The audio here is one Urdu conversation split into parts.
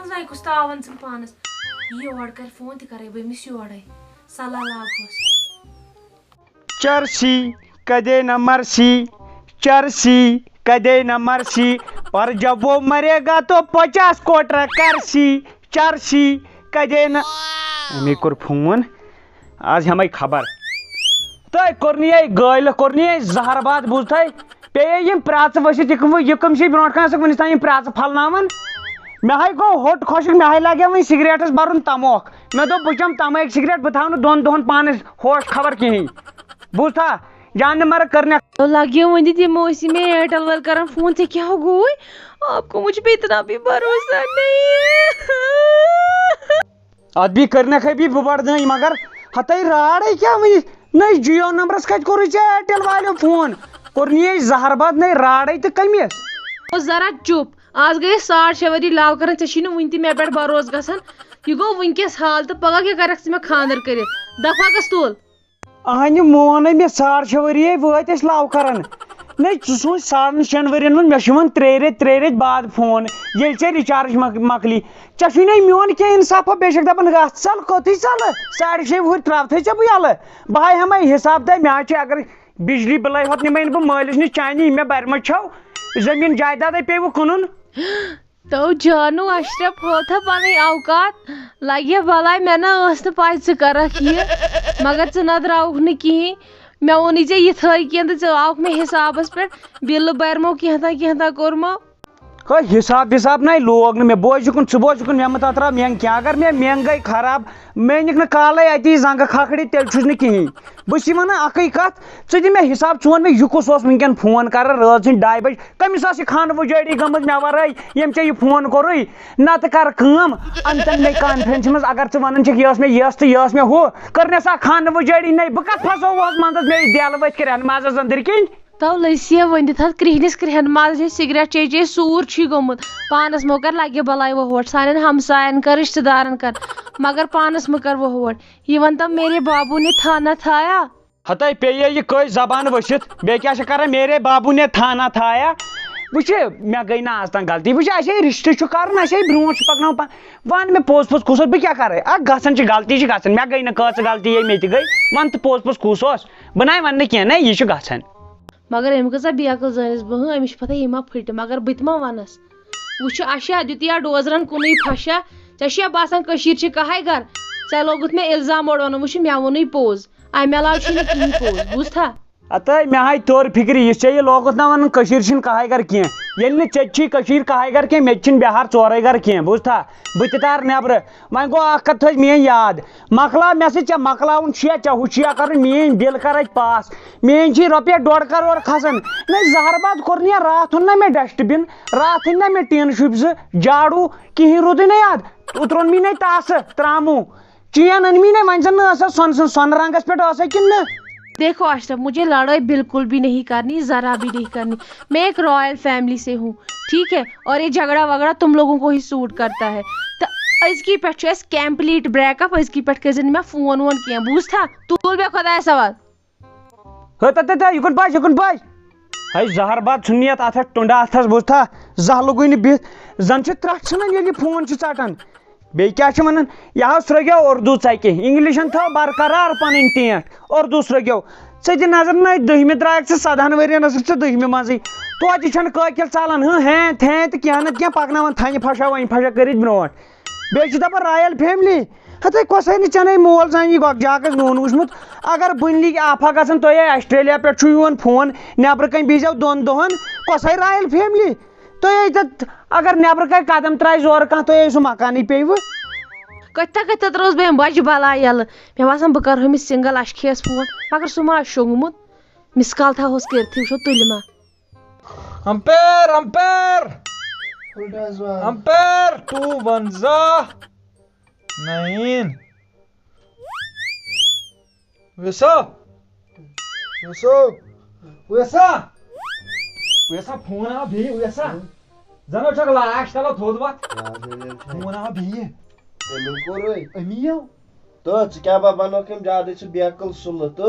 منٛزٕے کُس تاوان ژٕ پانَس یہِ یور کَرِ فون تہِ کَرے بہٕ أمِس یورَے صلح لاگہوس چرسی کدے نہ مرسی چرسی کدے نہ مرسی پر جب وہ مرے گا تو 50 کوٹر کرسی چرسی کدے نہ امی کور فون آج ہمیں خبر تہ کورنی گٲلۍ کورنی زہر باد بوزتھے پیٚیے یِم پرٛاژٕ ؤسِتھ یہِ کٕم چھِ برونٛٹھ کَنہِ ٲسٕکھ وٕنِس تام یِم پرٛاژٕ پھلناوان مےٚ ہاے گوٚو ہوٚٹ خۄشک مےٚ ہاے لگے وۄنۍ سِگریٹس بَرُن تموکھ مےٚ دوٚپ بہٕ چَمہٕ تماکہِ سِگریٹ بہٕ تھاو نہٕ 2 دۄہَن پانَس ہوش خبر کِہیٖنۍ بوٗزتھا جان مرٕ کٔرنہِ لگے ؤنِتھ یِم ٲسی مےٚ ایرٹل وٲلۍ کران فون ژےٚ کیٛاہ گوٚوُے آپ کو مجھ پہ اتنا بھی بھروسہ نہیں ادٕ بیٚیہِ کٔرنَکھے بیٚیہِ بہٕ بڑٕ دٲنۍ مگر ہتَے راڑے کیٛاہ وٕنہِ نٔے جِیو نمبرس کتہِ کوٚرُے ژےٚ ایرٹل والیو فون کوٚرنی زہر باد نٔے راڑے تہٕ کٔمِس ذرا چُپ آز گٔے 6.5 ؤری لاو کران ژےٚ چھی نہٕ وٕنہِ تہِ مےٚ پٮ۪ٹھ بروسہٕ گژھان یہِ گوٚو وٕنکیٚس حال تہٕ پگاہ کیٛاہ کرکھ ژٕ مےٚ خانٛدر کٔرِتھ دفعہ گژھ تُل اہنہِ مونے مےٚ 6.5 ؤری وٲتۍ أسۍ لو کران نٔے ژٕ سوٗنچ 6.5 ؤرین منٛز مےٚ چھُ یِوان 3 رٮ۪تھ بعد فون ییٚلہِ ژےٚ رِچارج مۄکلی ژےٚ چھُے نہٕ میون کینٛہہ اِنصافا بیٚیہِ چھکھ دپان گژھ ژل کوٚتٕے ژلہٕ 6.5 وُہٕرۍ ترٛاوتھے ژےٚ بہٕ یلہٕ بہٕ ہاے ہمے حساب تہِ مےٚ حظ چھِ اگر بجلی بلے ہوت نِمے نہٕ بہٕ مٲلِس نِش چانہِ یِم مےٚ برِمژ چھو زٔمیٖن جایدادے پیٚوٕ کٕنُن تو جانو اشرف ہوتا پنٕنۍ اوقات لگہِ بلاے مےٚ نہ ٲس نہٕ پاے ژٕ کرکھ یہِ مگر ژٕ نہ درٛاوُکھ نہٕ کِہیٖنۍ مےٚ ووٚنُے ژےٚ یِتھٲے کینٛہہ تہٕ ژٕ آوُکھ مےٚ حسابس پٮ۪ٹھ بِلہٕ برمو کینٛہہ کوٚرمو ہے حساب وِساب نَے لوگ نہٕ مےٚ بوز یُکُن ژٕ بوز یُکُن مےٚ مہ تتھ درٛاو مٮ۪نٛگ کینٛہہ اگر مےٚ مٮ۪نٛگ گٔے خراب مےٚ أنِکھ نہٕ کالے اتی زنٛگہٕ کھکھٕرِ تیٚلہِ چھُس نہٕ کِہیٖنۍ بہٕ چھُس وَنان اکٕے کتھ ژٕ دِ مےٚ حساب ژٕ وَن مےٚ یہِ کُس اوس وٕنکیٚن فون کران رٲژ سٕنٛدۍ 2 بجہِ کٔمِس ٲس یہِ خانہٕ وُجٲڑی گٔمٕژ مےٚ ورٲے ییٚمۍ ژےٚ یہِ فون کوٚرُے نتہٕ کر کٲم انتن مےٚ کانفرنسہِ منٛز اگر ژٕ ونان چھکھ یہِ ٲس مےٚ یژھ تہٕ یہِ ٲس مےٚ ہُہ کٔرنس اکھ خانہٕ وُجٲڑی نَے بہٕ کتھ پھسووُس منٛزس مےٚ دٮ۪ل ؤتھۍ کرٛٮ۪ن مازس أنٛدٕرۍ کِنۍ تو لٔسیا ؤنِتھ حظ کرٛہنِس کرٛہن ماز سِگریٹ چے سوٗر چھُے گوٚمُت پانس مہ کر لگہِ بلاے وۄٹھ سانٮ۪ن ہمساین کر رشتہٕ دارن کر مگر پانس مہ کر وۄٹھ یہِ ون تو میرے بابو نے تھانہ تھایا ہتَے پیٚیے یہِ کٔہۍ زبان ؤسِتھ بیٚیہِ کیٛاہ چھِ کران میرے بابو نے تھانہ تھایا وٕچھ مےٚ گٔے نہٕ آز تام غلطی وٕچھ اَسے رِشتہٕ چھُ کرُن اَسے برونٛٹھ چھُ پکناوُن ون مےٚ پوٚز کُس اوس بہٕ کیٛاہ کرٕ اکھ گژھان چھِ غلطی چھِ گژھان مےٚ گٔے نہٕ کۭژٕ غلطی مےٚ تہِ گٔے ون تہٕ پوٚز کُس اوس بہٕ نَے وننہٕ کینٛہہ نَے یہِ چھُ گژھان مگر أمۍ کۭژاہ بیقل زٲنِس بہٕ أمِس چھِ پتہ یہِ ما پھٕٹہِ مگر بہٕ تہِ ما ونس وٕچھ آشا دیُتیا ڈوزرن کُنُے پھشا ژےٚ چھُیا باسان کٔشیٖر چھِ کہے گرٕ ژےٚ لوگُتھ مےٚ الزام اورٕ وَنُن وٕچھ مےٚ ووٚنُے پوٚز امہِ علاوٕ چھُے نہٕ کِہیٖنۍ پوٚز بوٗزتھا ہتَے مےٚ ہاے توٚر فِکرِ یہِ ژےٚ یہِ لوگُتھ نہ وَنُن کٔشیٖر چھِنہٕ کہے گرٕ کینٛہہ ییٚلہِ نہٕ ژےٚ تہِ چھُے کٔشیٖر کہے گرٕ کینٛہہ مےٚ تہِ چھِنہٕ بِہار 4 گرٕ کینٛہہ بوٗزتھا بہٕ تہِ تار نٮ۪برٕ وۄنۍ گوٚو اکھ کتھ تھٲیزِ میٲنۍ یاد مۄکلاو مےٚ سۭتۍ ژےٚ مۄکلاوُن چھُیا ژےٚ ہُہ چھُیا کرُن میٲنۍ بِل کر اَتہِ پاس میٲنۍ چھِ رۄپیس 1.5 کرور کھسان نَے زہر باد کوٚر نہٕ راتھ اوٚن نہ مےٚ ڈسٹ بِن راتھ أنۍ نہ مےٚ ٹیٖن شوٗپۍ 2 جاڑوٗ کِہیٖنۍ روٗدُے نہ یاد اوترٕ اوٚن مے تاسہٕ تراموٗ چین أنۍ مے وۄنۍ زن نہٕ ٲسا سۄنہٕ رنٛگس پٮ۪ٹھ ٲسا کِنہٕ نہٕ دیکھو اشرف مجھے لڑائی بالکل بھی نہیں کرنی ذرا بھی نہیں کرنی میں ایک رائل فیملی سے ہوں ٹھیک ہے اور یہ جھگڑا وگڑا تم لوگوں کو ہی سوٹ کرتا ہے تو أزکی پٮ۪ٹھ چھُ اَسہِ کمپلیٹ بریک اپ أزکی پٮ۪ٹھ کٔرزِ نہٕ مےٚ فون وون کینٛہہ بوٗزتھا تُل مےٚ خۄدایس حوال یِکُن پاش ہے زہر باد ژھُن یتھ اتھس ٹُنڈا اتھس بوٗزتھا زانٛہہ لوٚگُے نہٕ بِہِتھ زن چھِ ترٛٹھ ژھٕنان ییٚلہِ یہِ فون چھُ ژٹان بیٚیہِ کیٛاہ چھِ ونان یہِ حظ سرٛوگیو اردوٗ ژکہِ انگلشن تھٲو برقرار پنٕنۍ ٹیٚنٛٹ اردوٗ سرٛوگیو ژٕ دِ نظر نَے 10مہِ درٛایکھ ژٕ 17 ؤرین ٲسٕکھ ژٕ 10مہِ منٛزٕے توتہِ چھنہٕ قٲقِل ژلان ہین تھین تہٕ کینٛہہ نتہٕ کینٛہہ پکناوان تھنہِ پھشا وۄنۍ پھشا کٔرِتھ برونٛٹھ بیٚیہِ چھِ دپان رایل فیملی ہتَے کۄسے نہٕ ژےٚ نَے مول زانہِ یہِ گۄگجاکس نوٗن وٕچھمُت اگر بٕنہِ لِگہِ آفا گژھان تۄہہِ آسٹریلیا پٮ۪ٹھ چھُ یِوان فون نٮ۪برٕ کنۍ بِہزیو 2 دۄہن کۄسے رایل فیملی تُہۍ تتھ اگر نٮ۪برٕ کنۍ قدم ترٛایہِ زورٕ کانٛہہ تُہۍ سُہ مکانٕے پیٚیوٕ کتھا ترٲوٕس بہٕ أمۍ بجہِ بلاے یلہٕ مےٚ باسان بہٕ کرٕ ہُمِس سنگل اشکھیس فون مگر سُہ ما آسہِ شوٚنگمُت مِس کال تھاوہوس کٔرتھٕے وٕچھو تُلہِ ما امپیر 219 ویسا فون آو بیٚیہِ ویسا زن چھکھ لاش تلو تھوٚد وتھ فون آو بیٚیہِ أمی تو ژٕ کیٛاہ با بنوکھ یِم زیادٕ چھِ بیکٕل سُلہٕ تو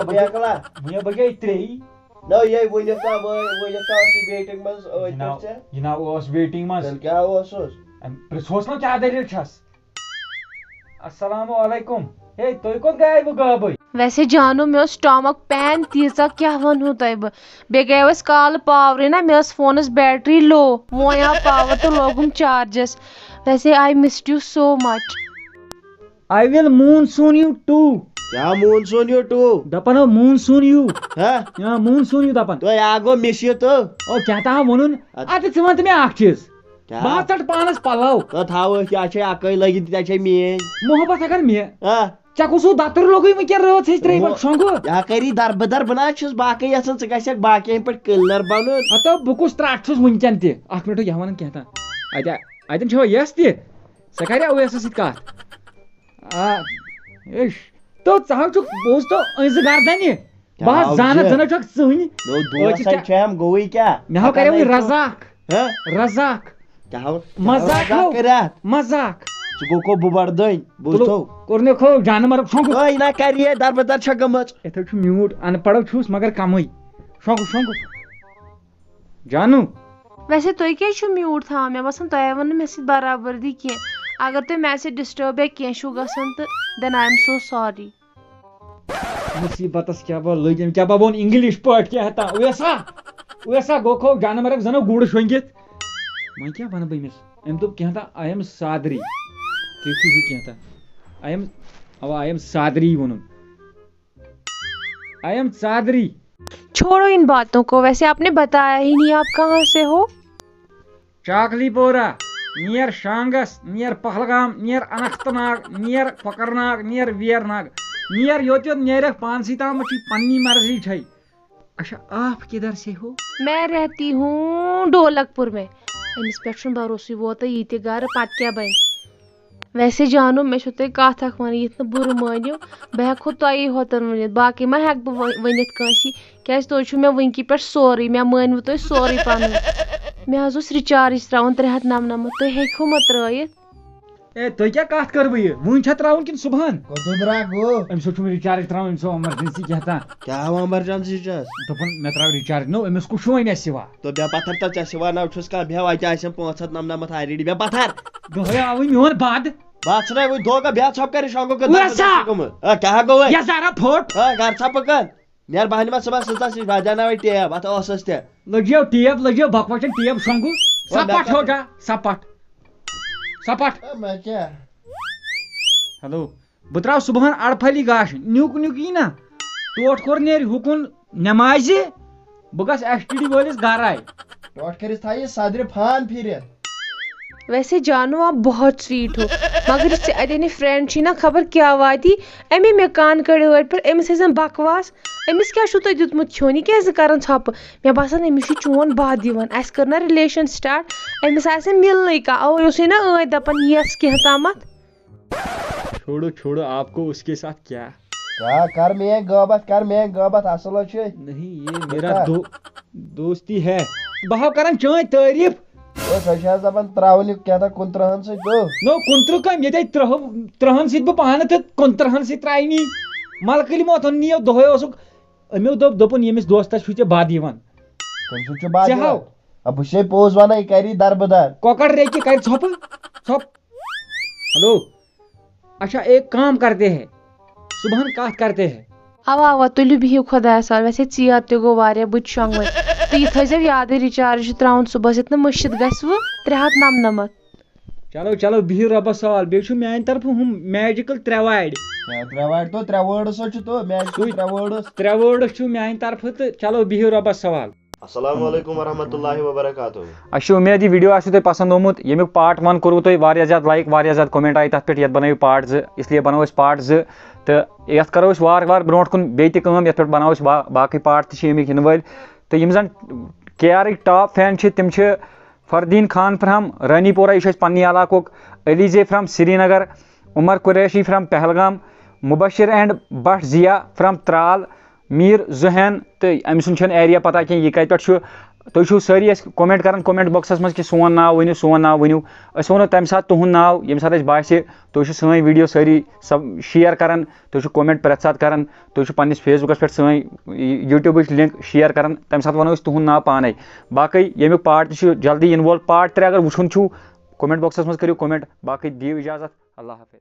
بیکلا بہٕ گٔے 3 نو یے ؤنِکھ نا ؤنِکھ نا ٲسٕے ویٹِنٛگ منٛز ٲدۍ پٮ۪ٹھ ژےٚ جناب اوس ویٹنگ منٛز تیٚلہِ کیٛاہ اوسُس پرژھوس نا کیا دلیل چھس. السلام علیکم. ہے تُہۍ کوٚت گٔیے بہٕ غٲبٕے؟ ویسے جانو مے سٹامک پین تیٖژاہ کیا ونہو تۄہہِ بہٕ بیٚیہِ گٔیو أسۍ کالہٕ پاورٕے نا مےٚ ٲس فونس بیٹری لو وۄنۍ آو پاور تہٕ لوگُم چارجس. ویسے I missed you so much. I will monsoon you too. کیا مون سون یو ٹو دپان monsoon you. ہاں monsoon you دپان. تو یا گو مشی تو او کیا تھا وَنُن اَدٕ ژٕ وَن تہٕ مےٚ اکھ چیٖز بہٕ ژٹ پانس پلو تو تھاو کیا چھے اکے لگی تے چھے مین محبت اگر مےٚ ہاں ژےٚ کُسو دتر لوگُے وٕنکٮ۪ن رٲژ ہیٚچ ترٛیٚیہِ بجہِ شۄنٛگو یا کری دربدر بنا چھُس باقٕے یژھان ژٕ گژھکھ باقین پٲٹھۍ کلنر بنُن ہتو بہٕ کُس ترٛٹھ چھُس وٕنکٮ۪ن تہِ اکھ مِنٹو یہِ وَنان کینٛہہ تام اتٮ۪ن چھوا یس تہِ ژےٚ کریا اویسس سۭتۍ کتھ تو ژٕ حظ چھُکھ بوز تو أنزٕ گردنہِ بہٕ حظ زانتھ زن چھکھ ژٕہنہِ دوستن چھم گوٚوٕے کیٛاہ مےٚ ہاو کریو وۄنۍ رزاق رزاق کیٛاہ ہو مزاق ہو کریاتھ مزاق ژٕ گوٚو کو بُبردٲنۍ بوٗزتھو کوٚرنکھو جانمرگ شۄنٛگُن ٲے نہ کریے دربدر چھےٚ گٔمٕژ یِتھے چھُ میوٗٹ ان پڑھو چھُس مگر کمٕے شۄنٛگو شۄنٛگو جانو ویسے تُہۍ کیٛازِ چھِو میوٗٹ تھاوان مےٚ باسان تۄہہِ آیوٕ نہٕ مےٚ سۭتۍ برابردی کینٛہہ اگر تۄہہِ مےٚ سۭتۍ ڈسٹٲرب یا کینٛہہ چھُو گژھان تہٕ دین آی ایم سو سوری. مصیبتس کیٛاہ بہٕ لٔگِم کیٛاہ بہٕ ووٚن انگلش پٲٹھۍ کیٛاہ ہتا اویسا گوٚو جانمرگ زنو گُر شۄنٛگِتھ وۄنۍ کیٛاہ وَنہٕ بہٕ أمِس أمۍ دوٚپ کینٛہہ تام آی ایم سادری تُہۍ چھُو کینٛہہ تام آی ایم سادری ووٚنُن آی ایم ژادری. چھوڑو ان باتوں کو ویسے آپ نے بتایا ہی نہیں آپ کہاں سے ہو. چاکلی پورہ نیر شانگس نیر پہلگام نیر اننت ناگ نیر کۄکر ناگ نیر ویر ناگ نیر یوت یوت نیرکھ پانسٕے تام چھی پننی مرضی چھے. اچھا آپ کدھر سے ہو؟ میں رہتی ہوں ڈھولک پور میں. أمِس پٮ۪ٹھ چھُنہٕ بروسٕے ووت یہِ تہِ گرٕ پتہٕ کیٛاہ بنہِ. ویسے جانو مےٚ چھو تۄہہِ کتھ اکھ ونٕنۍ یِتھ نہٕ بُرٕ مٲنِو بہٕ ہٮ۪کہو تۄہی ہوتن ؤنِتھ باقٕے ما ہٮ۪کہٕ بہٕ ؤنِتھ کٲنٛسی کیٛازِ تُہۍ چھِو مےٚ وٕنکہِ پٮ۪ٹھ سورُے مےٚ مٲنوٕ تُہۍ سورُے پنُن. مےٚ حظ اوس رِچارٕج ترٛاوُن 399 تُہۍ ہیٚکِو ما ترٛٲیِتھ. اے تُہۍ کیٛاہ کتھ کٔروٕ یہِ وٕنۍ چھا ترٛاوُن کِنہٕ صُبحن؟ کوٚت درٛاو گوٚو أمِس چھُ مےٚ رِچارٕج ترٛاوُن أمِس چھُ ایمرجنسی کینٛہہ تام کیٛاہ ہو ایمرجنسی چھس دوٚپُن مےٚ ترٛاو رِچارٕج نوٚو أمِس کُس چھُ وۄنۍ اَسہِ سِوا تو بے پتھر تو ژےٚ سِوا نو چھُس کانٛہہ بیٚہو اَتہِ آسن 599 آلریڈی بے پتھر دۄہے آوٕے میون بد بات ژھٕناے وۄنۍ دھوکہ بیٚہہ ژھۄپ کٔرِتھ شۄنٛگو وٮ۪سا. کیٛاہ گوٚو یہِ زارا پھوٚٹ گرٕ ژھۄپہٕ کن نیر بہانہِ منٛز صُبحس سٕژس نِش بجاوناوے ٹیپ اتھ ٲسس تہِ لٔجیو ٹیپ لٔجیو بکواشن ٹیپ شۄنٛگو سپٹ ہو جا سپٹ سپٹ. مےٚ کیٛاہ ہیلو بہٕ ترٛاو صُبحن اڑپھلی گاش نیُک نیُک یی نا ٹوٹھ کوٚر نیرِ ہُکُن نٮ۪مازِ بہٕ گژھٕ ایس ٹی ڈی وٲلِس گرے ٹوٹھ کٔرِتھ تھایہِ صدرِ فان پھیٖرِتھ. ویسے جانو آپ بہت سویٹ ہو مگر یُس ژےٚ اَتٮ۪ن یہِ فرٛٮ۪نٛڈ چھی نا خبر کیٛاہ واتی اَمے مےٚ کان کٔڑۍ ٲٹۍ پٮ۪ٹھ أمِس ٲسۍ زن بکواس أمِس کیٛاہ چھُو تۄہہِ دیُتمُت کھیوٚن یہِ کیٛازِ کران ژھۄپہٕ مےٚ باسان أمِس چھُ چون بد یِوان اَسہِ کٔر نا رِلیشن سٹاٹ أمِس آسہِ مِلنٕے کانٛہہ اَوے اوسُے نا ٲدۍ دپان یس کینٛہہ تامتھ. چھوڑو چھوڑو آپ کو اس کے ساتھ کیا کر میٲنۍ غٲبت اصل حظ چھُ نہیں یہ میرا دوستی ہے بہٕ ہاو کران چٲنۍ تعریٖف سۄ چھِ حظ دپان ترٛاوُن یہِ کیٛاہ تام 29 سۭتۍ تو نو 29 کم ییٚتہِ 30 سۭتۍ بہٕ پانہٕ تہٕ 29 سۭتۍ ترٛاینی ملکہٕ موتن نِیو دۄہے اوسُکھ أمیو دوٚپُن ییٚمِس دوستس چھُ ژےٚ بد یِوان تٔمۍ سُنٛد چھُ بد بہٕ چھُسے پوٚز ونان یہِ کری دربدر کۄکر ریٚکہِ کرِ ژھۄپ ہلو اچھا ایک کام کرتے ہیں صبحن کتھ کرتے ہیں. اوا اوا تُلِو بِہِو خۄدایس حوال ویسے ژیر تہِ گوٚو واریاہ بہٕ تہِ شۄنٛگہٕ وۄنۍ تہٕ یہِ تھٲیزیو یادٕے رِچارٕج چھُ ترٛاوُن صُبحس ییٚتہِ نہٕ مٔشِد گژھوٕ 399. چلو چلو بِہِو رۄبس حوال بیٚیہِ چھُ میانہِ طرفہٕ ہُم میجِکل 3 وارِ 3 وارِ تو 3 وٲڈٕس حظ چھُ تو میجِکل 3 وٲڈٕس 3 وٲڈٕس چھُ میانہِ طرفہٕ تہٕ چلو بِہِو رۄبس حوال. السلام علیکم ورحمۃ اللہ وبرکاتہ. اَسہِ چھُ اُمید یہِ ویٖڈیو آسیو تۄہہِ پسنٛد آمُت ییٚمیُک پارٹ 1 کوٚروٕ تۄہہِ واریاہ زیادٕ لایک واریاہ زیادٕ کومنٹ آیہِ تَتھ پٮ۪ٹھ یَتھ بنٲیِو پارٹ 2 اسلیے بناوو أسۍ پارٹ 2 تہٕ یَتھ کرو أسۍ وارٕ وارٕ برونٛٹھ کُن بیٚیہِ تہِ کٲم یَتھ پٮ۪ٹھ بناوو أسۍ باقٕے پارٹ تہِ چھِ اَمِکۍ یِنہٕ وٲلۍ تہٕ یِم زن کے آر یِکۍ ٹاپ فین چھِ تِم چھِ فردیٖن خان فرام رانی پورہ یہِ چھُ اَسہِ پننہِ علاقُک علی زے from Srinagar Umar Qureshi from Pahalgam Mubashir and Butt Zia from Tral Mir زُہین تہٕ أمۍ سُنٛد چھنہٕ ایریا پتہ کینٛہہ یہِ کتہِ پٮ۪ٹھ چھُ تُہۍ چھِو سٲری اَسہِ کومنٹ کران کومنٹ بۄکسس منٛز کہِ سون ناو ؤنِو أسۍ وَنو تَمہِ ساتہٕ تُہُنٛد ناو ییٚمہِ ساتہٕ اَسہِ باسہِ تُہۍ چھِو سٲنۍ ویٖڈیو سٲری شِیر کران تُہۍ چھِو کومنٹ پرٛٮ۪تھ ساتہٕ کران تُہۍ چھِو پننِس فیس بُکس پٮ۪ٹھ سٲنۍ یوٗٹیوٗبٕچ لِنک شِیر کران تَمہِ ساتہٕ وَنو أسۍ تُہُنٛد ناو پانے باقٕے ییٚمیُک پارٹ تہِ چھُ جلدی یِنہٕ وول پارٹ 3 اگر وٕچھُن چھُو کومنٹ باکسس مز کٔرِو کومنٹ باقٕے دِیِو اِجازت اللہ حافظ.